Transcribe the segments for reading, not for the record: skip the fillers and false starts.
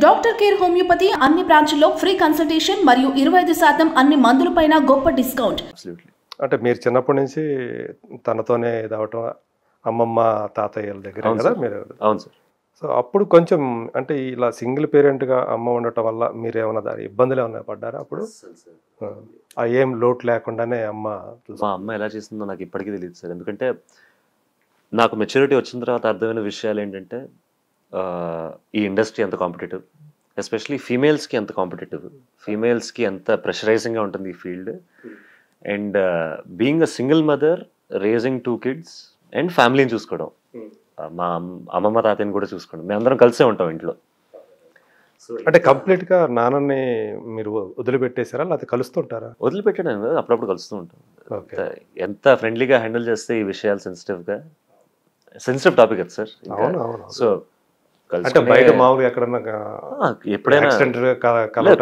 Doctor care homeopathy అన్ని బ్రాంచ్ల్లో free consultation మరియు 25% అన్ని మందులపైన గొప్ప డిస్కౌంట్. అంటే మీరు చిన్నప్పటి నుంచి తనతోనే ఇదవటం అమ్మమ్మ తాతయ్యల దగ్గర కదా మీరు? అవును సార్. సో అప్పుడు కొంచెం అంటే ఇలా సింగిల్ పేరెంట్గా అమ్మ ఉండటం వల్ల మీరు ఏమైనా దాని ఇబ్బందులు ఏమైనా పడ్డారా అప్పుడు? ఏం లోటు లేకుండానే అమ్మ మా అమ్మ ఎలా చేసిందో నాకు ఇప్పటికీ తెలియదు సార్. ఎందుకంటే నాకు మెచ్యూరిటీ వచ్చిన తర్వాత అర్థమైన విషయాలు ఏంటంటే ఈ ఇండస్ట్రీ ఎంత కాంపిటేటివ్, ఎస్పెషలీ ఫీమేల్స్కి ఎంత కాంపిటేటివ్, ఫీమేల్స్కి ఎంత ప్రెషరైజింగ్గా ఉంటుంది ఈ field. And being a single mother, raising 2 kids and ఫ్యామిలీని చూసుకోవడం, మా అమ్మమ్మ తాతయ్యని కూడా చూసుకోవడం, మేమందరం కలిసే ఉంటాం ఇంట్లో. అంటే కంప్లీట్గా నాన్నని మీరు వదిలిపెట్టేశారా లేకపోతే కలుస్తుంటారా? వదిలిపెట్టడం కదా, అప్పుడప్పుడు కలుస్తూ ఉంటాం. ఎంత ఫ్రెండ్లీగా హ్యాండిల్ చేస్తే ఈ విషయాలు సెన్సిటివ్ టాపిక్ అది సార్. సో అంటే బయట మామూలుగా ఎక్కడన్నా ఎప్పుడైనా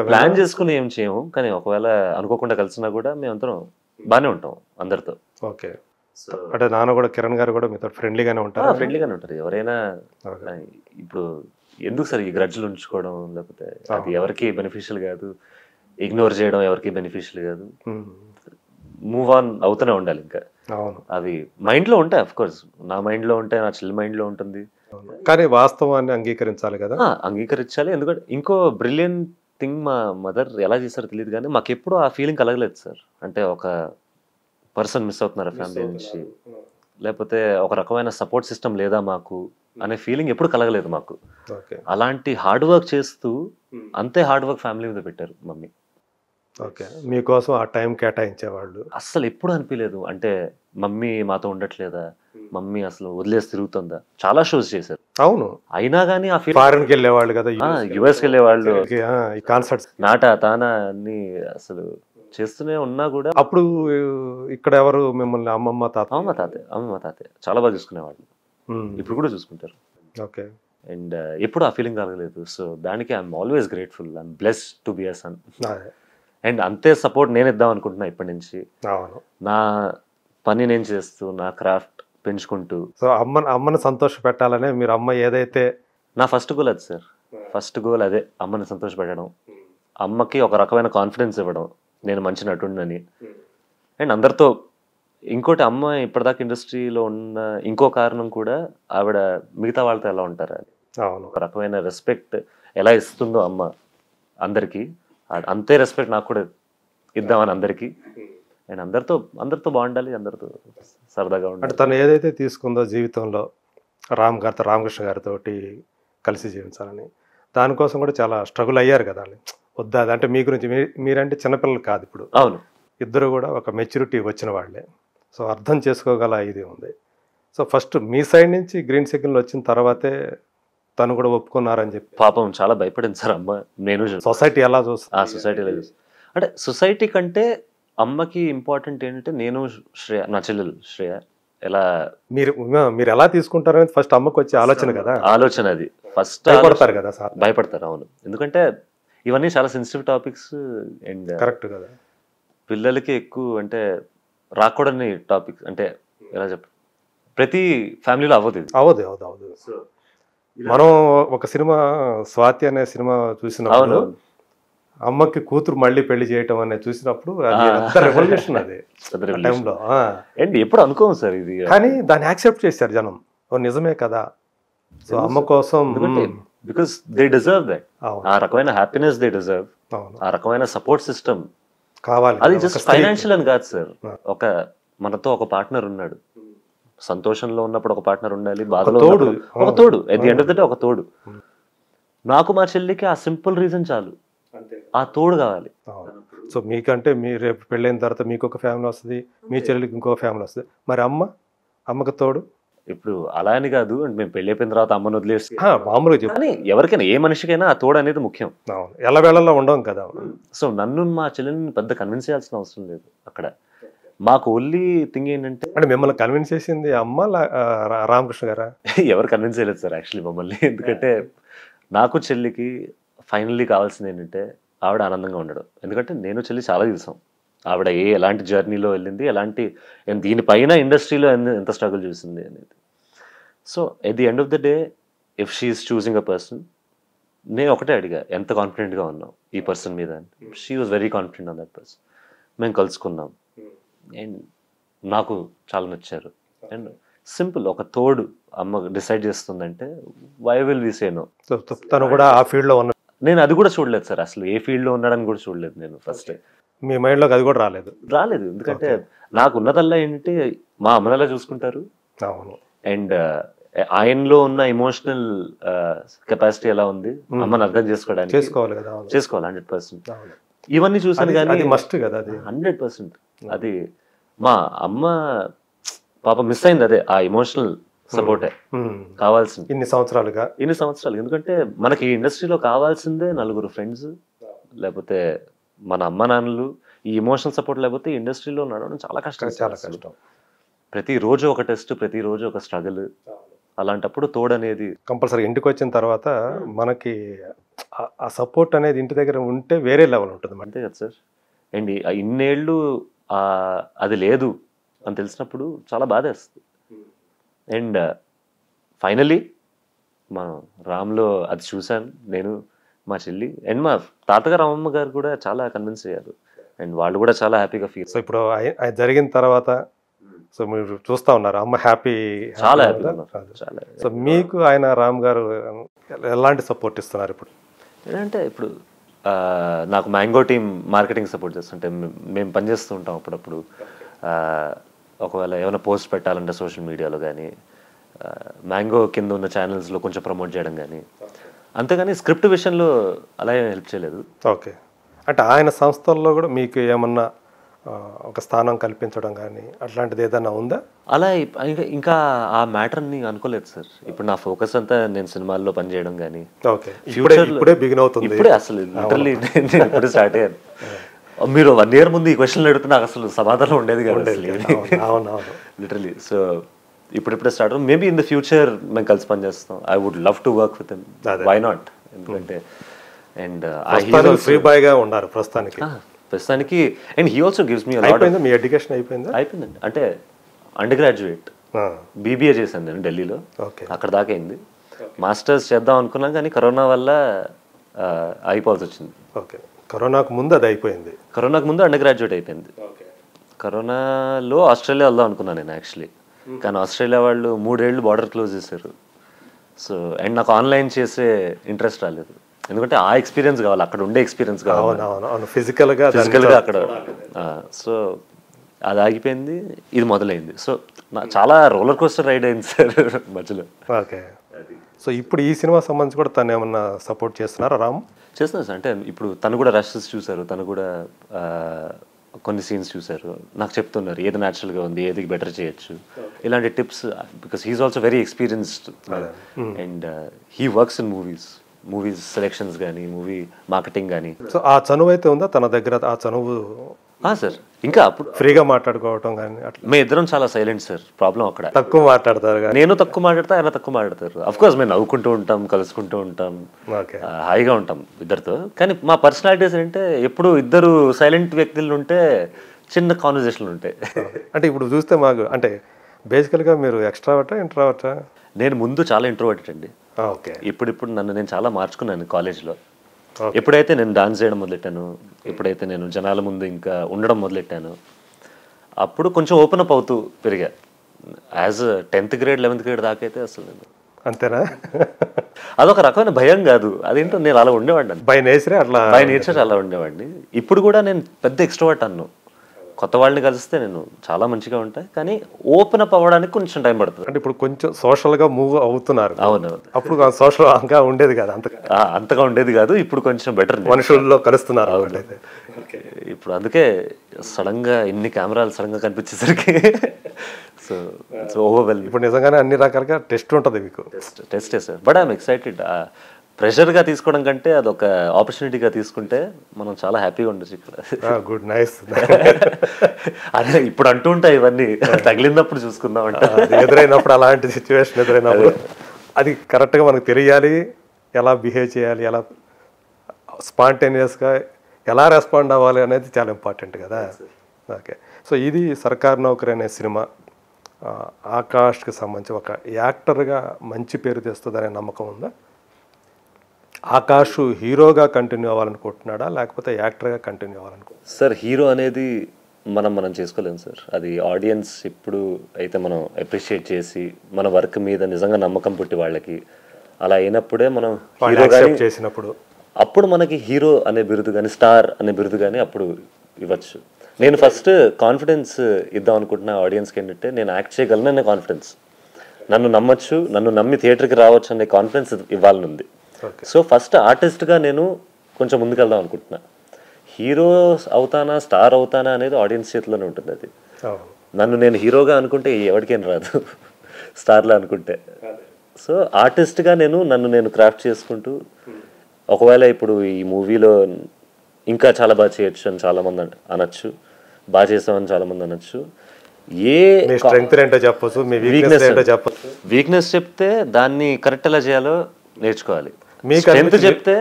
ప్లాన్ చేసుకుని ఏం చేయము, కానీ ఒకవేళ అనుకోకుండా కలిసినా కూడా మేమందరం బాగానే ఉంటాం అందరితో. ఓకే. అంటే నాన్న కూడా కిరణ్ గారు కూడా మీతో ఫ్రెండ్లీగానే ఉంటారు? ఫ్రెండ్లీగానే ఉంటారు. ఎవరైనా ఇప్పుడు ఎందుకు సార్ ఈ గ్రడ్జ్లు ఉంచుకోవడం, లేకపోతే అది ఎవరికి బెనిఫిషియల్ కాదు, ఇగ్నోర్ చేయడం ఎవరికి బెనిఫిషియల్ కాదు. మూవ్ ఆన్ అవుతూనే ఉండాలి. ఇంకా అవి మైండ్లో ఉంటాయి, అఫ్ కోర్స్ నా మైండ్లో ఉంటాయి, నా చెల్లి మైండ్లో ఉంటుంది, కానీ వాస్తవాన్ని అంగీకరించాలి కదా. అంగీకరించాలి. ఎందుకంటే ఇంకో బ్రిలియంట్ థింగ్ మా మదర్ ఎలా చేస్తారో తెలియదు, కానీ మాకు ఎప్పుడు ఆ ఫీలింగ్ కలగలేదు సార్. అంటే ఒక పర్సన్ మిస్ అవుతున్నారు ఫ్యామిలీ నుంచి, లేకపోతే ఒక రకమైన సపోర్ట్ సిస్టమ్ లేదా మాకు అనే ఫీలింగ్ ఎప్పుడు కలగలేదు మాకు. అలాంటి హార్డ్ వర్క్ చేస్తూ అంతే హార్డ్ వర్క్ ఫ్యామిలీ మీద పెట్టారు మమ్మీ. ఓకే. మీకోసం ఆ టైం కేటాయించేవాళ్ళు? అస్సలు ఎప్పుడు అనిపించలేదు అంటే మమ్మీ మాతో ఉండట్లేదా, మమ్మీ అసలు వదిలేసి తిరుగుతుందా. చాలా షోస్ చేశారు. అవును. అయినా కానీ ఆ ఫీల్, ఫారెన్కి వెళ్ళేవాళ్ళు కదా, యుఎస్కి వెళ్ళేవాళ్ళు, కాన్సర్ట్స్, నాటా తానా అన్ని అసలు చేస్తూనే ఉన్నా కూడా. అప్పుడు ఇక్కడ ఎవరు మిమ్మల్ని? అమ్మమ్మ తాతయ్య చాలా బాగా చూసుకునేవాళ్ళు, ఇప్పుడు కూడా చూసుకుంటారు. ఓకే. అండ్ ఎప్పుడు ఆ ఫీలింగ్ కలగలేదు. సో దానికి I'm always grateful, I'm blessed to be a son. And అంతే సపోర్ట్ నేను ఇద్దాం అనుకుంటున్నా ఇప్పటి నుంచి. నా పని నేను చేస్తూ, నా క్రాఫ్ట్ పెంచుకుంటూ. సో అమ్మని సంతోష పెట్టాలనే మీరు అమ్మ ఏదైతే, నా ఫస్ట్ గోల్ అది సార్. ఫస్ట్ గోల్ అదే, అమ్మని సంతోష పెట్టడం, అమ్మకి ఒక రకమైన కాన్ఫిడెన్స్ ఇవ్వడం నేను మంచి నటుండని. అండ్ అందరితో ఇంకోటి, అమ్మ ఇప్పటిదాకా ఇండస్ట్రీలో ఉన్న ఇంకో కారణం కూడా ఆవిడ మిగతా వాళ్ళతో ఎలా ఉంటారు, ఒక రకమైన రెస్పెక్ట్ ఎలా ఇస్తుందో అమ్మ అందరికీ, అంతే రెస్పెక్ట్ నాకు కూడా ఇద్దామని అందరికీ. అండ్ అందరితో బాగుండాలి, అందరితో సరదాగా ఉండాలి. అంటే తను ఏదైతే తీసుకుందో జీవితంలో రామకృష్ణ గారితో కలిసి జీవించాలని, దానికోసం కూడా చాలా స్ట్రగుల్ అయ్యారు కదా. వద్దా అంటే మీ గురించి, మీరంటే చిన్నపిల్లలు కాదు ఇప్పుడు. అవును. ఇద్దరు కూడా ఒక మెచ్యూరిటీ వచ్చిన వాళ్ళే. సో అర్థం చేసుకోగల ఇది ఉంది. సో ఫస్ట్ మీ సైడ్ నుంచి గ్రీన్ సిగ్నల్ వచ్చిన తర్వాతే తను కూడా ఒప్పుకున్నారని చెప్పి. పాపం చాలా భయపడింది సార్ అమ్మ. నేను సొసైటీ ఎలా చూస్తా, సొసైటీ ఎలా చూస్తా అంటే, సొసైటీ కంటే అమ్మకి ఇంపార్టెంట్ ఏంటంటే నేను శ్రేయ, నా చెల్లెలు శ్రేయ ఎలా మీరు ఎలా తీసుకుంటారనేది ఫస్ట్ అమ్మకి వచ్చే ఆలోచన కదా. ఆలోచన అది ఫస్ట్ భయపడతారు కదా సార్. భయపడతారు, అవును. ఎందుకంటే ఇవన్నీ చాలా సెన్సిటివ్ టాపిక్స్. అండ్ కరెక్ట్ కదా, పిల్లలకి ఎక్కువ అంటే రాకూడని టాపిక్స్. అంటే ఎలా ప్రతి ఫ్యామిలీలో అవ్వదు. మనం ఒక సినిమా స్వాతి అనే సినిమా చూసినప్పుడు అమ్మకి కూతురు మళ్ళీ పెళ్లి చేయటం అనేది చూసినప్పుడు అది రెవల్యూషన్. అది టైంలో అండ్ ఎప్పుడు అనుకోము సార్ ఇది, కానీ దాన్ని యాక్సెప్ట్ చేశారు జనం. నిజమే కదా. సో అమ్మ కోసం, బికాస్ దే డిజర్వ్ దట్. ఆ రకమైన హ్యాపీనెస్ దే డిజర్వ్, ఆ రకమైన సపోర్ట్ సిస్టమ్ కావాలి. అది జస్ట్ ఫైనాన్షియల్ అని కాదు సార్. మనతో ఒక పార్ట్నర్ ఉన్నాడు, సంతోషంలో ఉన్నప్పుడు ఒక పార్ట్నర్ ఉండాలి, బాధలో ఒక తోడు, at the end of the day ఒక తోడు. నాకు మా చెల్లికి ఆ సింపుల్ రీజన్ చాలు, ఆ తోడు కావాలి. సో మీకంటే మీరు రేపు పెళ్ళైన తర్వాత మీకు ఒక ఫ్యామిలీ వస్తుంది, మీ చెల్లికి ఇంకో ఫ్యామిలీ వస్తుంది. మరి అమ్మకి తోడు ఇప్పుడు అలా అని కాదు, మేము పెళ్లి అయిపోయిన తర్వాత అమ్మను వదిలేసి మామూలుగా చెప్పు, కానీ ఎవరికైనా ఏ మనిషికైనా ఆ తోడు అనేది ముఖ్యం. ఎలా వేళల్లో ఉండవు కదా. సో నన్ను మా చెల్లెని పెద్ద కన్విన్స్ చేయాల్సిన అవసరం లేదు. అక్కడ మాకు ఓన్లీ థింగ్ ఏంటంటే, అంటే మిమ్మల్ని కన్విన్స్ చేసింది అమ్మ రామకృష్ణ గారా? ఎవరు కన్విన్స్ చేయలేదు సార్ యాక్చువల్లీ మమ్మల్ని. ఎందుకంటే నాకు చెల్లికి ఫైనల్లీ కావాల్సింది ఏంటంటే ఆవిడ ఆనందంగా ఉండడం. ఎందుకంటే నేను చెల్లి చాలా చూసాం, ఆవిడ ఎలాంటి జర్నీలో వెళ్ళింది, ఎలాంటి దీనిపైన ఇండస్ట్రీలో ఎంత స్ట్రగుల్ చూసింది అనేది. So at the end of the day, if she is choosing a person, నేను ఒకటే అడిగా, ఎంత కాన్ఫిడెంట్గా ఉన్నావు ఈ పర్సన్ మీద అని. She was very confident on that person. మేము కలుసుకున్నాం అండ్ నాకు చాలా నచ్చారు. అండ్ సింపుల్, ఒక తోడు అమ్మ డిసైడ్ చేస్తుందంటే why will we say no. So తను కూడా ఆ ఫీల్డ్లో ఉన్న, నేను అది కూడా చూడలేదు సార్, అసలు ఏ ఫీల్డ్లో ఉన్నాడని కూడా చూడలేదు నేను ఫస్ట్. మీ మైండ్లోకి అది కూడా రాలేదు? రాలేదు, ఎందుకంటే నాకు ఉన్నదల్లా ఏంటంటే మా అమ్మనలా చూసుకుంటారు. అవును. అండ్ ఆయనలో ఉన్న ఎమోషనల్ కెపాసిటీ ఎలా ఉంది అమ్మని అర్థం చేసుకోవడానికి చేసుకోవాలి కదా. చేసుకోవాలి 100%. ఇవన్నీ చూసాను కానీ అది మస్ట్ కదా, అది 100%. అది మా అమ్మ పాప మిస్ అయింది, అదే ఆ ఎమోషనల్ సపోర్టే కావాల్సింది ఇన్ని సంవత్సరాలుగా. ఎందుకంటే మనకి ఈ ఇండస్ట్రీలో కావాల్సిందే నలుగురు ఫ్రెండ్స్, లేకపోతే మన అమ్మ నాన్నలు. ఈ ఎమోషనల్ సపోర్ట్ లేకపోతే ఇండస్ట్రీలో నడవడం చాలా కష్టం. చాలా కష్టం. ప్రతిరోజు ఒక టెస్ట్, ప్రతిరోజు ఒక స్ట్రగుల్. అలాంటప్పుడు తోడు అనేది కంపల్సరీ. ఇంటికి వచ్చిన తర్వాత మనకి ఆ సపోర్ట్ అనేది ఇంటి దగ్గర ఉంటే వేరే లెవెల్ ఉంటుంది. అంతే కదా సార్. అండ్ ఇన్నేళ్ళు అది లేదు అని తెలిసినప్పుడు చాలా బాధేస్తుంది. అండ్ ఫైనలీ మనం రామ్లో అది చూశాను నేను, మా చెల్లి అండ్ మా తాతగారు అమ్మమ్మ గారు కూడా చాలా కన్విన్స్ అయ్యారు. అండ్ వాళ్ళు కూడా చాలా హ్యాపీగా ఫీల్. సో ఇప్పుడు జరిగిన తర్వాత సో మీరు చూస్తా ఉన్నారు అమ్మ హ్యాపీ, చాలా హ్యాపీ చాలా. సో మీకు ఆయన రామ్ గారు ఎలాంటి సపోర్ట్ ఇస్తున్నారు ఇప్పుడు? ఏంటంటే ఇప్పుడు నాకు మ్యాంగో టీమ్ మార్కెటింగ్ సపోర్ట్ చేస్తుంటే మేము పనిచేస్తూ ఉంటాం అప్పుడప్పుడు. ఒకవేళ ఏమైనా పోస్ట్ పెట్టాలంటే సోషల్ మీడియాలో కానీ, మ్యాంగో కింద ఉన్న ఛానల్స్లో కొంచెం ప్రమోట్ చేయడం కానీ, అంతేగాని స్క్రిప్ట్ విషయంలో అలా హెల్ప్ చేయలేదు. ఓకే. అంటే ఆయన సంస్థల్లో కూడా మీకు ఏమన్నా ఒక స్థానం కల్పించడం కానీ అట్లాంటిది ఏదైనా ఉందా? అలా ఇంకా ఆ మ్యాటర్ని అనుకోలేదు సార్. ఇప్పుడు నా ఫోకస్ అంతా నేను సినిమాల్లో పనిచేయడం కానీ. ఓకే. ఇప్పుడే బిగిన్ అవుతుంది. ఇప్పుడే అసలు లిటరల్లీ నేను ఇప్పుడే స్టార్ట్ అయ్యాను. మీరు 1 year ముందు ఈ క్వశ్చన్లు అడిగితే నాకు అసలు సమాధానం ఉండేది కాదు లిటరల్లీ. సో ఇప్పుడిప్పుడే start. Maybe in the future మేము కలిసి పనిచేస్తాం. I would love to work with him. Why not? ఎందుకంటే అండ్ ఫ్రీ బాయ్ గా ఉన్నారు ప్రస్తుతానికి. And he also gives me me education అయిపోయిందా? అయిపోయిందండి. అంటే అండర్ గ్రాడ్యుయేట్ బీబీఏ చేశాను నేను ఢిల్లీలో. అక్కడ దాకా అయింది. మాస్టర్స్ చేద్దాం అనుకున్నాం కానీ కరోనా వల్ల అయిపోవాల్సి వచ్చింది. ఓకే. కరోనాకు ముందు అది అయిపోయింది. కరోనాకు ముందు అండర్ గ్రాడ్యుయేట్ అయిపోయింది. కరోనాలో ఆస్ట్రేలియా వెళ్దాం అనుకున్నాను నేను యాక్చువల్లీ. కానీ ఆస్ట్రేలియా వాళ్ళు 3 ఏళ్ళు బార్డర్ క్లోజ్ చేశారు. సో అండ్ నాకు ఆన్లైన్ చేసే ఇంట్రెస్ట్ రాలేదు. ఎందుకంటే ఆ ఎక్స్పీరియన్స్ కావాలి, అక్కడ ఉండే ఎక్స్పీరియన్స్ కావాలి ఫిజికల్గా అక్కడ. సో అది ఆగిపోయింది, ఇది మొదలైంది. సో చాలా రోలర్ కోస్టర్ రైడ్ అయింది సార్ మధ్యలో. ఓకే. సో ఇప్పుడు ఈ సినిమా సంబంధించి కూడా తను ఏమన్నా సపోర్ట్ చేస్తున్నారా రామ్? చేస్తున్నారు సార్. అంటే ఇప్పుడు తను కూడా రషెస్ చూసారు, తను కూడా కొన్ని సీన్స్ చూసారు, నాకు చెప్తున్నారు ఏది న్యాచురల్గా ఉంది, ఏది బెటర్ చేయొచ్చు, ఇలాంటి tips. Because he's also very experienced and he works in movies selections కానీ, మూవీ మార్కెటింగ్ కానీ. సో ఆ చనువు అయితే ఉందా తన దగ్గర? ఆ చనువు సార్ ఇంకా అప్పుడు ఫ్రీగా మాట్లాడుకోవటం కానీ అట్లా? మేము ఇద్దరం చాలా సైలెంట్ సార్. ప్రాబ్లం అక్కడ. తక్కువ మాట్లాడతారు. నేను తక్కువ మాట్లాడతా, ఆయన తక్కువ మాట్లాడతారు. అఫ్కోర్స్ మేము నవ్వుకుంటూ ఉంటాం, కలుసుకుంటూ ఉంటాం, హాయిగా ఉంటాం ఇద్దరితో. కానీ మా పర్సనాలిటీస్ ఏంటంటే ఎప్పుడు ఇద్దరు సైలెంట్ వ్యక్తులు ఉంటే చిన్న కాన్వర్జేషన్లు ఉంటాయి. అంటే ఇప్పుడు చూస్తే మాకు అంటే బేసికల్గా మీరు ఎక్స్ట్రావర్టా ఇంట్రావర్టా? నేను ముందు చాలా ఇంట్రోవర్టెడ్ అండి. ఓకే. ఇప్పుడు నన్ను నేను చాలా మార్చుకున్నాను కాలేజ్లో. ఎప్పుడైతే నేను డాన్స్ చేయడం మొదలెట్టాను, ఎప్పుడైతే నేను జనాల ముందు ఇంకా ఉండడం మొదలెట్టాను, అప్పుడు కొంచెం ఓపెన్ అప్ అవుతూ పెరిగా. As 10th grade 11th grade దాకా అయితే అసలు నేను అంతేనా? అదొక రకమైన భయం కాదు, అదేంటో నేను అలా ఉండేవాడిని. బై నేచర్ అలా ఉండేవాడిని. ఇప్పుడు కూడా నేను పెద్ద ఎక్స్ట్రోవర్ట్ అన్ను. కొత్త వాళ్ళని కలిస్తే నేను చాలా మంచిగా ఉంటాయి, కానీ ఓపెన్ అప్ అవ్వడానికి కొంచెం టైం పడుతుంది. అంటే ఇప్పుడు కొంచెం సోషల్గా మూవ్ అవుతున్నారు. అవును. అప్పుడు సోషల్గా ఉండేది కాదు, అంతగా ఉండేది కాదు. ఇప్పుడు కొంచెం బెటర్, మనుషుల్లో కలుస్తున్నారు. ఇప్పుడు అందుకే సడన్గా ఇన్ని కెమెరాలు సడన్గా కనిపించేసరికి సో ఓవర్వెల్మింగ్. ఇప్పుడు నిజంగానే అన్ని రకాలుగా టెస్ట్ ఉంటుంది మీకు. Test sir. But I'm excited. ప్రెషర్గా తీసుకోవడం కంటే అదొక ఆపర్చునిటీగా తీసుకుంటే మనం చాలా హ్యాపీగా ఉండొచ్చు ఇక్కడ. Good, nice. అదే ఇప్పుడు అంటూ ఉంటాయి ఇవన్నీ, తగిలినప్పుడు చూసుకుందాం అంటే. ఎదురైనప్పుడు అలాంటి సిచ్యువేషన్ ఎదురైనప్పుడు అది కరెక్ట్గా మనకు తెలియాలి, ఎలా బిహేవ్ చేయాలి, ఎలా స్పాంటేనియస్గా ఎలా రెస్పాండ్ అవ్వాలి అనేది చాలా ఇంపార్టెంట్ కదా. ఓకే. సో ఇది సర్కార్ నౌకరీ అనే సినిమా ఆకాష్కి సంబంధించి ఒక యాక్టర్గా మంచి పేరు తెస్తుందనే నమ్మకం ఉందా? ఆకాష్ హీరోగా కంటిన్యూ అవ్వాలనుకుంటున్నాడా లేకపోతే యాక్టర్గా కంటిన్యూ అవ్వాలనుకుంటున్నాడా? సార్ హీరో అనేది మనం చేసుకోలేము సార్. అది ఆడియన్స్ ఇప్పుడు అయితే మనం అప్రిషియేట్ చేసి మన వర్క్ మీద నిజంగా నమ్మకం పుట్టి వాళ్ళకి అలా అయినప్పుడే మనం హీరో కానీ చేసినప్పుడు అప్పుడు మనకి హీరో అనే బిరుదు కానీ స్టార్ అనే బిరుదు కానీ అప్పుడు ఇవ్వచ్చు. నేను ఫస్ట్ కాన్ఫిడెన్స్ ఇద్దాం అనుకుంటున్న ఆడియన్స్కి ఏంటంటే నేను యాక్ట్ చేయగలను అనే కాన్ఫిడెన్స్, నన్ను నమ్మచ్చు, నన్ను నమ్మి థియేటర్కి రావచ్చు అనే కాన్ఫిడెన్స్ ఇవ్వాలని ఉంది. సో ఫస్ట్ ఆర్టిస్ట్గా నేను కొంచెం ముందుకెళ్దాం అనుకుంటున్నా. హీరో అవుతానా స్టార్ అవుతానా అనేది ఆడియన్స్ చేతిలోనే ఉంటుంది. అది నన్ను నేను హీరోగా అనుకుంటే ఎవరికేం రాదు, స్టార్లా అనుకుంటే. సో ఆర్టిస్ట్గా నన్ను క్రాఫ్ట్ చేసుకుంటూ ఒకవేళ ఇప్పుడు ఈ మూవీలో ఇంకా చాలా బాగా చేయొచ్చు అని చాలామంది అనొచ్చు, బాగా చేసామని చాలామంది అనొచ్చు. వీక్నెస్ చెప్తే దాన్ని కరెక్ట్ ఎలా చేయాలో నేర్చుకోవాలి, స్ట్రెంత్ చెప్తే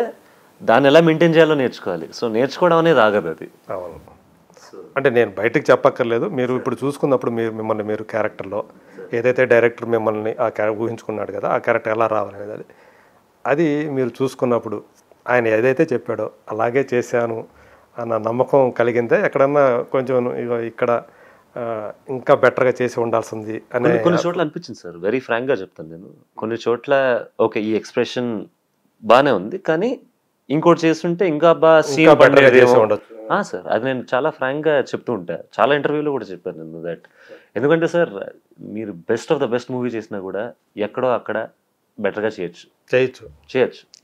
దాన్ని ఎలా మెయింటైన్ చేయాలో నేర్చుకోవాలి. సో నేర్చుకోవడం అనేది ఆగదు. అది అంటే నేను బయటకు చెప్పక్కర్లేదు, మీరు ఇప్పుడు చూసుకున్నప్పుడు మిమ్మల్ని మీరు క్యారెక్టర్లో ఏదైతే డైరెక్టర్ మిమ్మల్ని ఆ ఊహించుకున్నాడు కదా, ఆ క్యారెక్టర్ ఎలా రావాలనేది అది మీరు చూసుకున్నప్పుడు ఆయన ఏదైతే చెప్పాడో అలాగే చేశాను అన్న నమ్మకం కలిగిందే? ఎక్కడన్నా కొంచెం ఇక్కడ ఇంకా బెటర్గా చేసి ఉండాల్సింది అనే కొన్ని చోట్ల అనిపించింది సార్. వెరీ ఫ్రాంక్గా చెప్తాను నేను. కొన్ని చోట్ల ఓకే ఈ ఎక్స్ప్రెషన్ బాగానే ఉంది కానీ ఇంకోటి చేస్తుంటే ఇంకా బాగా సీన్ ఉండొచ్చు సార్. అది నేను చాలా ఫ్రాంక్గా చెప్తూ ఉంటాను, చాలా ఇంటర్వ్యూలో కూడా చెప్పాను నేను దట్. ఎందుకంటే సార్ మీరు best of the best movie చేసినా కూడా ఎక్కడో అక్కడ బెటర్గా చేయొచ్చు.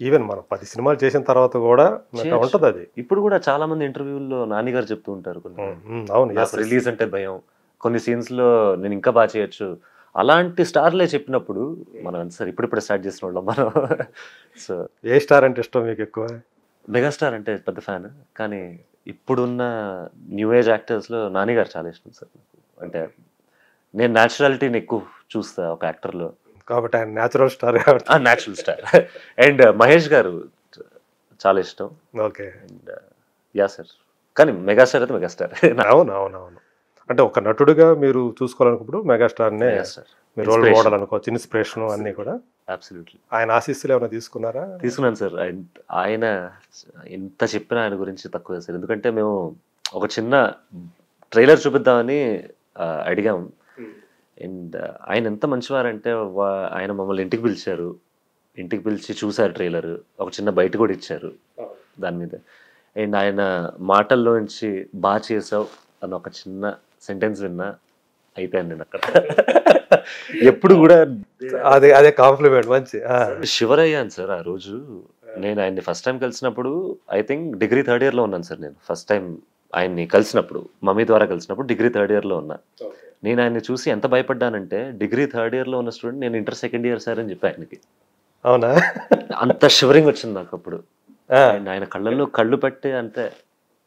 ఈవెన్ మనం 10 సినిమాలు చేసిన తర్వాత కూడా ఉంటుంది అది. ఇప్పుడు కూడా చాలా మంది ఇంటర్వ్యూల్లో నాని గారు చెప్తూ ఉంటారు, అవును రిలీజ్ అంటే భయం, కొన్ని సీన్స్ లో నేను ఇంకా బాగా చేయొచ్చు. అలాంటి స్టార్లే చెప్పినప్పుడు మనం సార్ ఇప్పుడిప్పుడే స్టార్ట్ చేసిన వాళ్ళం మనం. సో ఏ స్టార్ అంటే ఇష్టం మీకు ఎక్కువ? మెగాస్టార్ అంటే పెద్ద ఫ్యాన్, కానీ ఇప్పుడున్న న్యూ ఏజ్ యాక్టర్స్లో నాని గారు చాలా ఇష్టం సార్ నాకు. అంటే నేను న్యాచురాలిటీని ఎక్కువ చూస్తా ఒక యాక్టర్లో, కాబట్టి ఆయన natural star. Natural star. And Mahesh గారు చాలా ఇష్టం. ఓకే. అండ్ యా సార్, కానీ మెగాస్టార్ అయితే మెగాస్టార్. అవును. అంటే ఒక నటుడిగా మీరు చూసుకోవాలనుకున్నప్పుడు మెగాస్టార్నే మీరు రోల్ మోడల్ అనుకోవచ్చు, ఇన్స్పిరేషన్ అన్నీ కూడా. అబ్సల్యూట్లీ. ఆయన ఆశీస్సులు ఏమైనా తీసుకున్నారా? తీసుకున్నాను సార్. ఆయన ఎంత చెప్పినా ఆయన గురించి తక్కువే సార్. ఎందుకంటే మేము ఒక చిన్న ట్రైలర్ చూపిద్దామని అడిగాం. అండ్ ఆయన ఎంత మంచివారంటే ఆయన మమ్మల్ని ఇంటికి పిలిచి చూశారు ట్రైలర్, ఒక చిన్న బయట కూడా ఇచ్చారు దాని మీద. అండ్ ఆయన మాటల్లోంచి బాగా చేసావు అన్న ఒక చిన్న సెంటెన్స్ విన్నా అయిపోయాను నేను అక్కడ. ఎప్పుడు కూడా అదే కాంప్లిమెంట్ మంచి షివర్ అయ్యాను సార్ ఆ రోజు. నేను ఆయన్ని ఫస్ట్ టైం కలిసినప్పుడు I think degree 3rd year లో ఉన్నాను సార్. నేను ఫస్ట్ టైం ఆయన్ని కలిసినప్పుడు మమ్మీ ద్వారా కలిసినప్పుడు డిగ్రీ 3rd year లో ఉన్నా. నేను ఆయన్ని చూసి ఎంత భయపడ్డానంటే డిగ్రీ 3rd year లో ఉన్న స్టూడెంట్ నేను ఇంటర్ 2nd year సార్ అని చెప్పి ఆయనకి. అవునా? అంత షివరింగ్ వచ్చింది నాకు అప్పుడు. అండ్ ఆయన కళ్ళల్లో కళ్ళు పెట్టి అంతే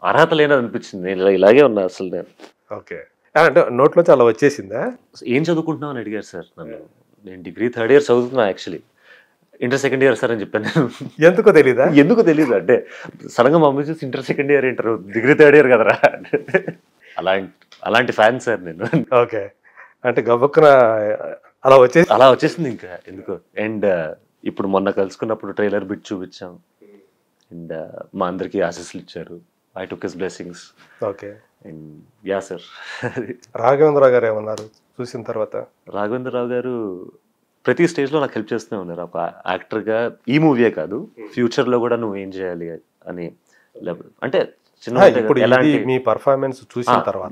అర్హత లేనది అనిపించింది. నేను ఇలాగే ఉన్నా అసలు నేను. ఓకే. అంటే నోట్లోంచి అలా వచ్చేసిందా? ఏం చదువుకుంటున్నావు అని అడిగారు సార్ నన్ను. నేను డిగ్రీ 3rd year చదువుతున్నా, actually inter 2nd year sir అని చెప్పాను నేను. ఎందుకు తెలీదు అంటే సడన్ గా మమ్మీ చూసి inter 2nd year inter degree 3rd year కదరా. అలాంటి ఫ్యాన్ సార్ నేను. ఓకే. అంటే గబుక్కున అలా వచ్చేసింది ఇంకా ఎందుకో. అండ్ ఇప్పుడు మొన్న కలుసుకున్నప్పుడు ట్రైలర్ బిట్ చూపించాం అండ్ మా అందరికి ఆశీస్సులు ఇచ్చారు. I took his blessings. Okay. And yeah sir. Raghavendra Rao గారు ఏమన్నారు చూసిన తర్వాత? రాఘవేంద్రరావు గారు ప్రతి స్టేజ్లో నాకు హెల్ప్ చేస్తూనే ఉన్నారు. ఒక యాక్టర్గా ఈ మూవీయే కాదు ఫ్యూచర్లో కూడా నువ్వు ఏం చేయాలి అని. అంటే చిన్న మీ పర్ఫార్మెన్స్ చూసిన తర్వాత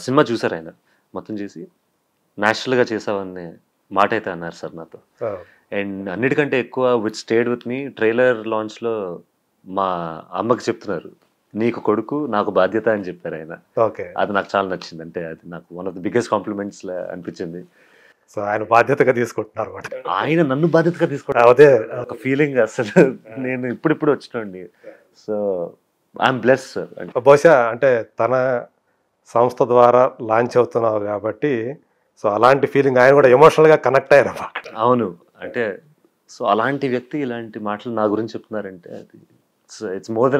సినిమా చూసారు ఆయన మొత్తం చేసి న్యాచురల్గా చేసావనే మాట అయితే అన్నారు సార్ నాతో. అండ్ అన్నిటికంటే ఎక్కువ which stayed with me trailer లాంచ్లో మా అమ్మకి చెప్తున్నారు నీకు కొడుకు నాకు బాధ్యత అని చెప్పారు ఆయన. అది నాకు చాలా నచ్చింది. అంటే అది నాకు one of the biggest compliments అనిపించింది. సో ఆయన బాధ్యతగా తీసుకుంటున్నారు, ఆయన నన్ను బాధ్యతగా తీసుకుంటారు. అదే ఒక ఫీలింగ్ అసలు నేను ఇప్పుడు వచ్చినండి. So I'm blessed sir. బహుశా అంటే తన సంస్థ ద్వారా లాంచ్ అవుతున్నావు కాబట్టి సో అలాంటి ఫీలింగ్ ఆయన కూడా ఎమోషనల్గా కనెక్ట్ అయ్యారు. అవును. అంటే సో అలాంటి వ్యక్తి ఇలాంటి మాటలు నా గురించి చెప్తున్నారంటే అది ఇట్స్ మోర్ దెన్